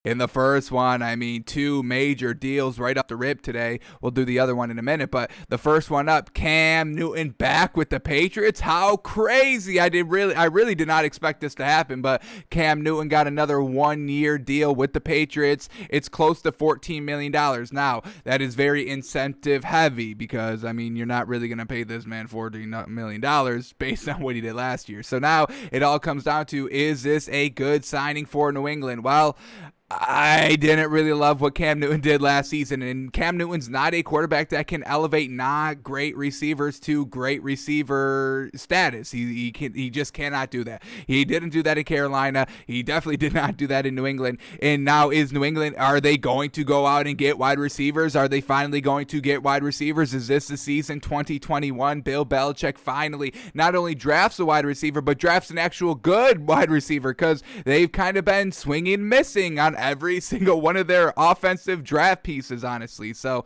In the first one, I mean, two major deals right off the rip today. We'll do the other one in a minute, but the first one up, Cam Newton back with the Patriots. How crazy! I really did not expect this to happen, but Cam Newton got another 1-year deal with the Patriots. It's close to $14 million. Now, that is very incentive heavy because, I mean, you're not really going to pay this man $14 million based on what he did last year. So now it all comes down to, is this a good signing for New England? Well, I didn't really love what Cam Newton did last season, and Cam Newton's not a quarterback that can elevate not great receivers to great receiver status. He just cannot do that. He didn't do that in Carolina. He definitely did not do that in New England. And now is New England, are they going to go out and get wide receivers? Are they finally going to get wide receivers? Is this the season 2021? Bill Belichick finally not only drafts a wide receiver, but drafts an actual good wide receiver, because they've kind of been swinging and missing on every single one of their offensive draft pieces, honestly. So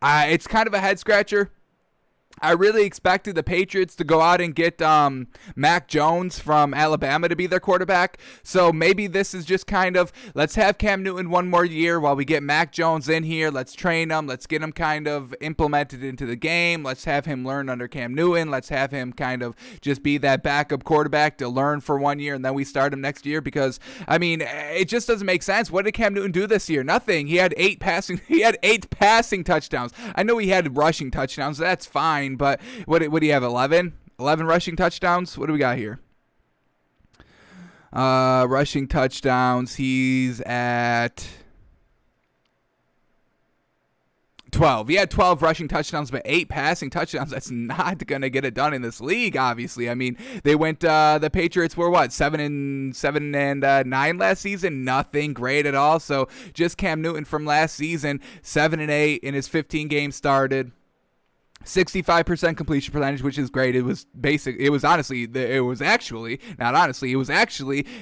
it's kind of a head scratcher. I really expected the Patriots to go out and get Mac Jones from Alabama to be their quarterback. So maybe this is just kind of, let's have Cam Newton one more year while we get Mac Jones in here. Let's train him. Let's get him kind of implemented into the game. Let's have him learn under Cam Newton. Let's have him kind of just be that backup quarterback to learn for 1 year, and then we start him next year. Because, I mean, it just doesn't make sense. What did Cam Newton do this year? Nothing. He had eight passing touchdowns. I know he had rushing touchdowns. That's fine. But what do you have, 11 rushing touchdowns? What do we got here? Rushing touchdowns, he's at 12. He had 12 rushing touchdowns, but 8 passing touchdowns. That's not going to get it done in this league, obviously. I mean, they went, the Patriots were what, 7-9 last season? Nothing great at all. So just Cam Newton from last season, 7-8 in his 15 games started. 65% completion percentage, which is great. It was actually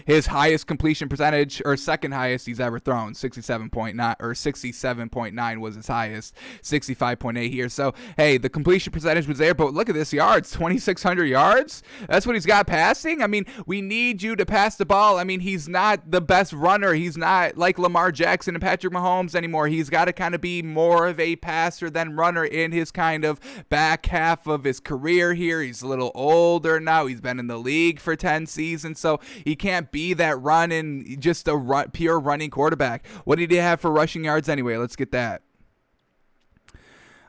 his highest completion percentage, or second highest he's ever thrown. 67.9 was his highest. 65.8 here. So hey, the completion percentage was there, but look at this yards, 2,600 yards. That's what he's got passing. I mean, we need you to pass the ball. I mean, he's not the best runner. He's not like Lamar Jackson and Patrick Mahomes anymore. He's got to kind of be more of a passer than runner in his kind of back half of his career here. He's a little older now. He's been in the league for 10 seasons, so he can't be that pure running quarterback. What did he have for rushing yards anyway? Let's get that.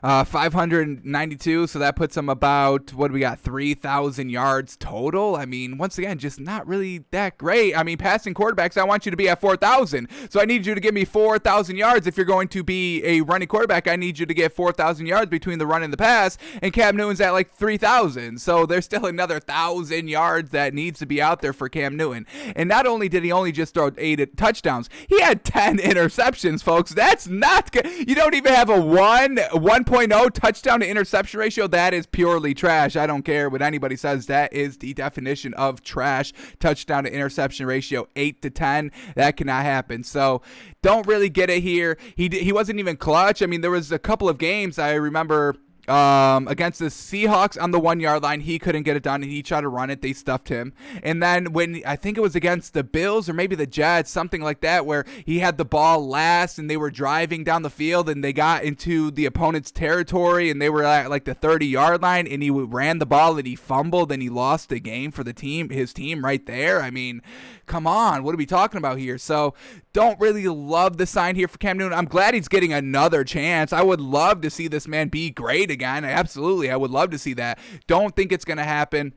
592, so that puts him about, what do we got, 3,000 yards total? I mean, once again, just not really that great. I mean, passing quarterbacks, I want you to be at 4,000, so I need you to give me 4,000 yards. If you're going to be a running quarterback, I need you to get 4,000 yards between the run and the pass, and Cam Newton's at like 3,000, so there's still another 1,000 yards that needs to be out there for Cam Newton. And not only did he only just throw 8 touchdowns, he had 10 interceptions, folks. That's not good. You don't even have a 1.0 touchdown to interception ratio. That is purely trash. I don't care what anybody says. That is the definition of trash. Touchdown to interception ratio 8 to 10. That cannot happen. So don't really get it here. He wasn't even clutch. I mean, there was a couple of games I remember against the Seahawks on the 1-yard line, he couldn't get it done, and he tried to run it. They stuffed him. And then when I think it was against the Bills or maybe the Jets, something like that, where he had the ball last and they were driving down the field and they got into the opponent's territory and they were at like the 30-yard line, and he ran the ball and he fumbled and he lost the game for his team right there. I mean, come on, what are we talking about here? So don't really love the sign here for Cam Newton. I'm glad he's getting another chance. I would love to see this man be great again. Absolutely, I would love to see that. Don't think it's going to happen.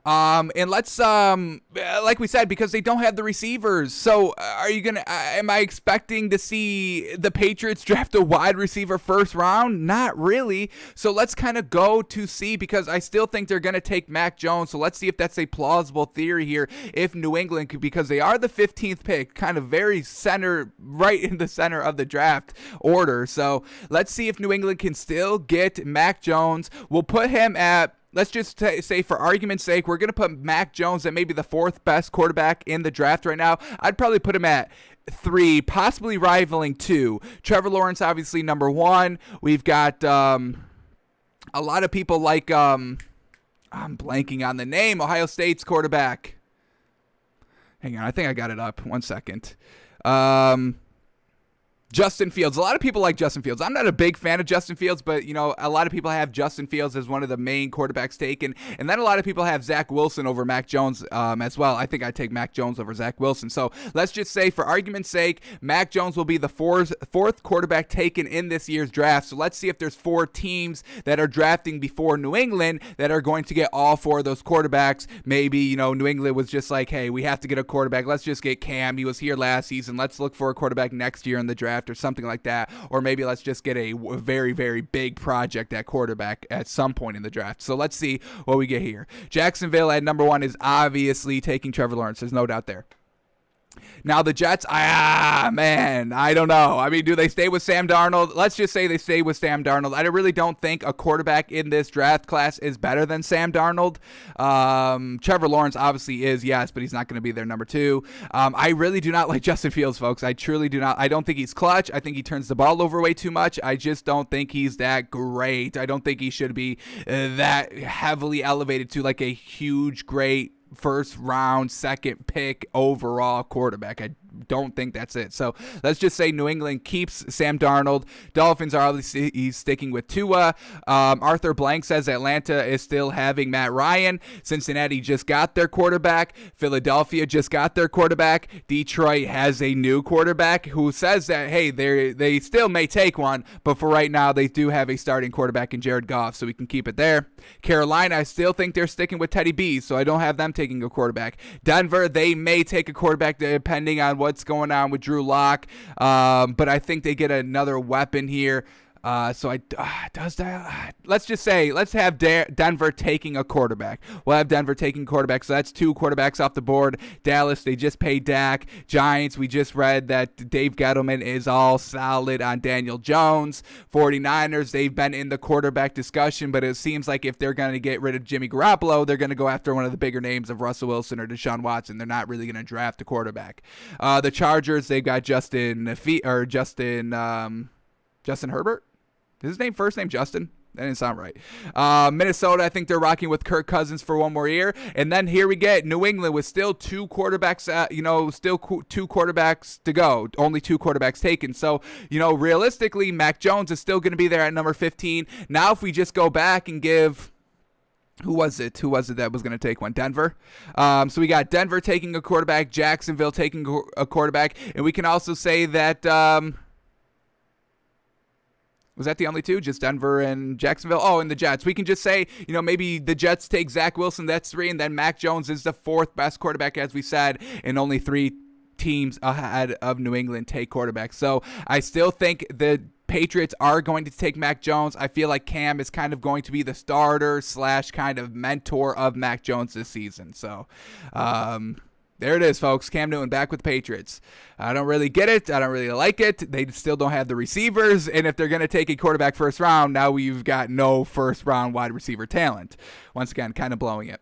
And let's, like we said, because they don't have the receivers. So am I expecting to see the Patriots draft a wide receiver first round? Not really. So let's kind of go to see, because I still think they're going to take Mac Jones. So let's see if that's a plausible theory here. If New England, because they are the 15th pick, kind of right in the center of the draft order. So let's see if New England can still get Mac Jones. We'll put him at, let's just say, for argument's sake, we're going to put Mac Jones at maybe the 4th best quarterback in the draft right now. I'd probably put him at 3, possibly rivaling 2. Trevor Lawrence, obviously, number 1. We've got a lot of people like, I'm blanking on the name, Ohio State's quarterback. Hang on, I think I got it up. 1 second. Justin Fields. A lot of people like Justin Fields. I'm not a big fan of Justin Fields, but, a lot of people have Justin Fields as one of the main quarterbacks taken. And then a lot of people have Zach Wilson over Mac Jones as well. I think I'd take Mac Jones over Zach Wilson. So let's just say, for argument's sake, Mac Jones will be the fourth quarterback taken in this year's draft. So let's see if there's 4 teams that are drafting before New England that are going to get all 4 of those quarterbacks. Maybe, New England was just like, hey, we have to get a quarterback. Let's just get Cam. He was here last season. Let's look for a quarterback next year in the draft, or something like that. Or maybe let's just get a very, very big project at quarterback at some point in the draft. So let's see what we get here. Jacksonville at number 1 is obviously taking Trevor Lawrence. There's no doubt there. Now the Jets, man, I don't know. I mean, do they stay with Sam Darnold? Let's just say they stay with Sam Darnold. I really don't think a quarterback in this draft class is better than Sam Darnold. Trevor Lawrence obviously is, yes, but he's not going to be their number 2. I really do not like Justin Fields, folks. I truly do not. I don't think he's clutch. I think he turns the ball over way too much. I just don't think he's that great. I don't think he should be that heavily elevated to like a huge, great first round, second pick overall quarterback. I don't think that's it. So let's just say New England keeps Sam Darnold. Dolphins are obviously he's sticking with Tua. Arthur Blank says Atlanta is still having Matt Ryan. Cincinnati just got their quarterback. Philadelphia just got their quarterback. Detroit has a new quarterback who says that, hey, they still may take one, but for right now they do have a starting quarterback in Jared Goff, so we can keep it there. Carolina, I still think they're sticking with Teddy B, so I don't have them taking a quarterback. Denver, they may take a quarterback depending on what's going on with Drew Lock, but I think they get another weapon here. Let's just say, let's have Denver taking a quarterback. We'll have Denver taking quarterback, so that's 2 quarterbacks off the board. Dallas, they just paid Dak. Giants, we just read that Dave Gettleman is all solid on Daniel Jones. 49ers, they've been in the quarterback discussion, but it seems like if they're going to get rid of Jimmy Garoppolo, they're going to go after one of the bigger names of Russell Wilson or Deshaun Watson. They're not really going to draft a quarterback. The Chargers, they've got Justin Herbert. Is his first name Justin? That didn't sound right. Minnesota, I think they're rocking with Kirk Cousins for one more year. And then here we get New England with still 2 quarterbacks, 2 quarterbacks to go. Only 2 quarterbacks taken. So, realistically, Mac Jones is still going to be there at number 15. Now, if we just go back and give... Who was it that was going to take one? Denver. So we got Denver taking a quarterback, Jacksonville taking a quarterback. And we can also say that... Was that the only 2? Just Denver and Jacksonville? Oh, and the Jets. We can just say, maybe the Jets take Zach Wilson, that's 3, and then Mac Jones is the 4th best quarterback, as we said, and only 3 teams ahead of New England take quarterbacks. So I still think the Patriots are going to take Mac Jones. I feel like Cam is kind of going to be the starter / kind of mentor of Mac Jones this season. So, there it is, folks. Cam Newton back with the Patriots. I don't really get it. I don't really like it. They still don't have the receivers. And if they're going to take a quarterback first round, now we've got no first round wide receiver talent. Once again, kind of blowing it.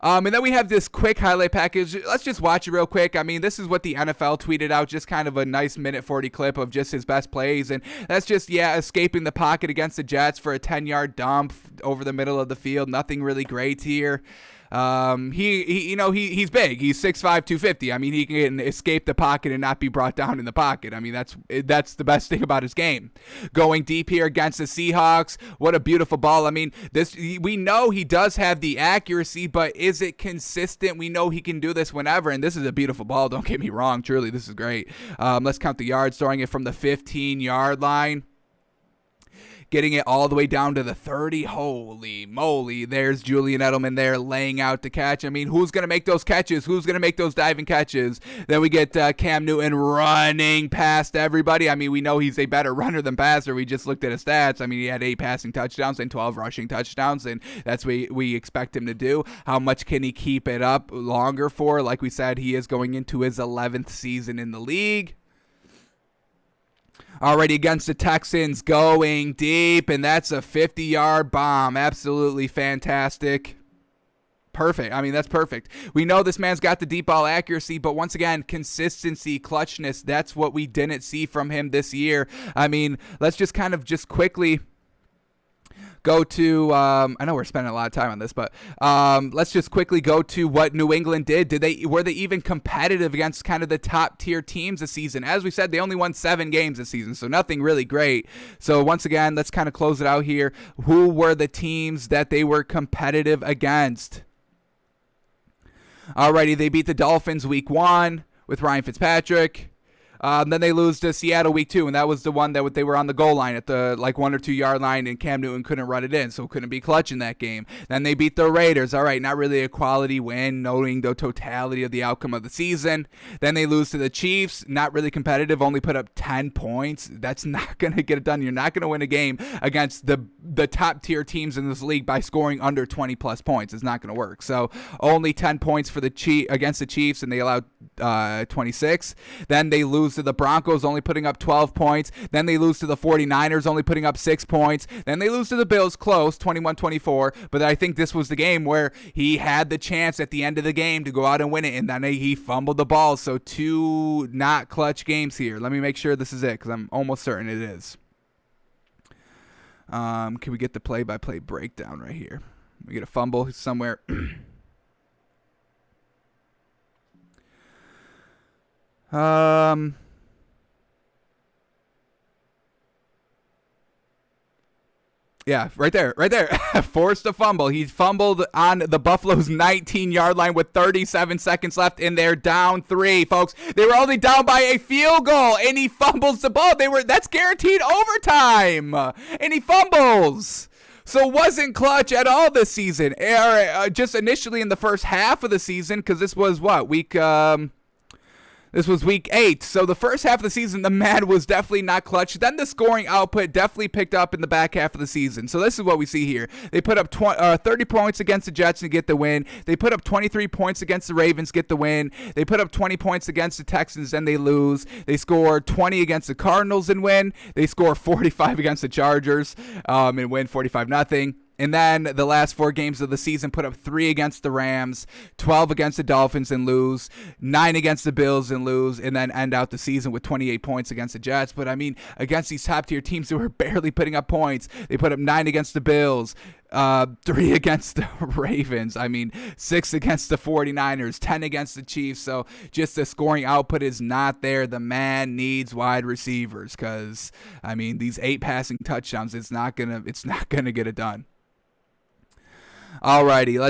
And then we have this quick highlight package. Let's just watch it real quick. I mean, this is what the NFL tweeted out, just kind of a nice minute 40 clip of just his best plays. And that's just, escaping the pocket against the Jets for a 10-yard dump over the middle of the field. Nothing really great here. He's big. He's 6'5", 250. I mean, he can escape the pocket and not be brought down in the pocket. I mean, that's the best thing about his game. Going deep here against the Seahawks. What a beautiful ball. I mean, we know he does have the accuracy, but is it consistent? We know he can do this whenever, and this is a beautiful ball. Don't get me wrong. Truly, this is great. Let's count the yards, throwing it from the 15-yard line. Getting it all the way down to the 30. Holy moly. There's Julian Edelman there laying out the catch. I mean, who's going to make those catches? Who's going to make those diving catches? Then we get Cam Newton running past everybody. I mean, we know he's a better runner than passer. We just looked at his stats. I mean, he had 8 passing touchdowns and 12 rushing touchdowns, and that's what we expect him to do. How much can he keep it up longer for? Like we said, he is going into his 11th season in the league. Already against the Texans, going deep, and that's a 50-yard bomb. Absolutely fantastic. Perfect. I mean, that's perfect. We know this man's got the deep ball accuracy, but once again, consistency, clutchness, that's what we didn't see from him this year. I mean, let's just quickly go to, I know we're spending a lot of time on this, but let's just quickly go to what New England did. Were they even competitive against kind of the top tier teams this season? As we said, they only won 7 games this season, so nothing really great. So once again, let's kind of close it out here. Who were the teams that they were competitive against? Alrighty, they beat the Dolphins week 1 with Ryan Fitzpatrick. Then they lose to Seattle week 2, and that was the one that they were on the goal line at the 1 or 2 yard line, and Cam Newton couldn't run it in, so couldn't be clutch in that game. Then they beat the Raiders. All right, not really a quality win, knowing the totality of the outcome of the season. Then they lose to the Chiefs, not really competitive, only put up 10 points. That's not going to get it done. You're not going to win a game against the top tier teams in this league by scoring under 20 plus points. It's not going to work. So only 10 points for against the Chiefs, and they allowed 26. Then they lose to the Broncos, only putting up 12 points. Then they lose to the 49ers, only putting up 6 points. Then they lose to the Bills, close, 21-24. But I think this was the game where he had the chance at the end of the game to go out and win it, and then he fumbled the ball. So 2 not clutch games here. Let me make sure this is it, because I'm almost certain it is. Can we get the play-by-play breakdown right here? We get a fumble somewhere. Yeah, right there. Forced a fumble. He fumbled on the Buffalo's 19-yard line with 37 seconds left, and they're down 3, folks. They were only down by a field goal, and he fumbles the ball. That's guaranteed overtime, and he fumbles. So wasn't clutch at all this season. Just initially in the first half of the season, because this was This was week 8. So the first half of the season, the man was definitely not clutch. Then the scoring output definitely picked up in the back half of the season. So this is what we see here. They put up 30 points against the Jets and get the win. They put up 23 points against the Ravens, get the win. They put up 20 points against the Texans and they lose. They score 20 against the Cardinals and win. They score 45 against the Chargers and win 45-0. And then the last 4 games of the season put up 3 against the Rams, 12 against the Dolphins and lose, 9 against the Bills and lose, and then end out the season with 28 points against the Jets. But, I mean, against these top-tier teams who were barely putting up points, they put up 9 against the Bills, 3 against the Ravens, 6 against the 49ers, 10 against the Chiefs. So just the scoring output is not there. The man needs wide receivers because, these 8 passing touchdowns, it's not gonna get it done. Alrighty,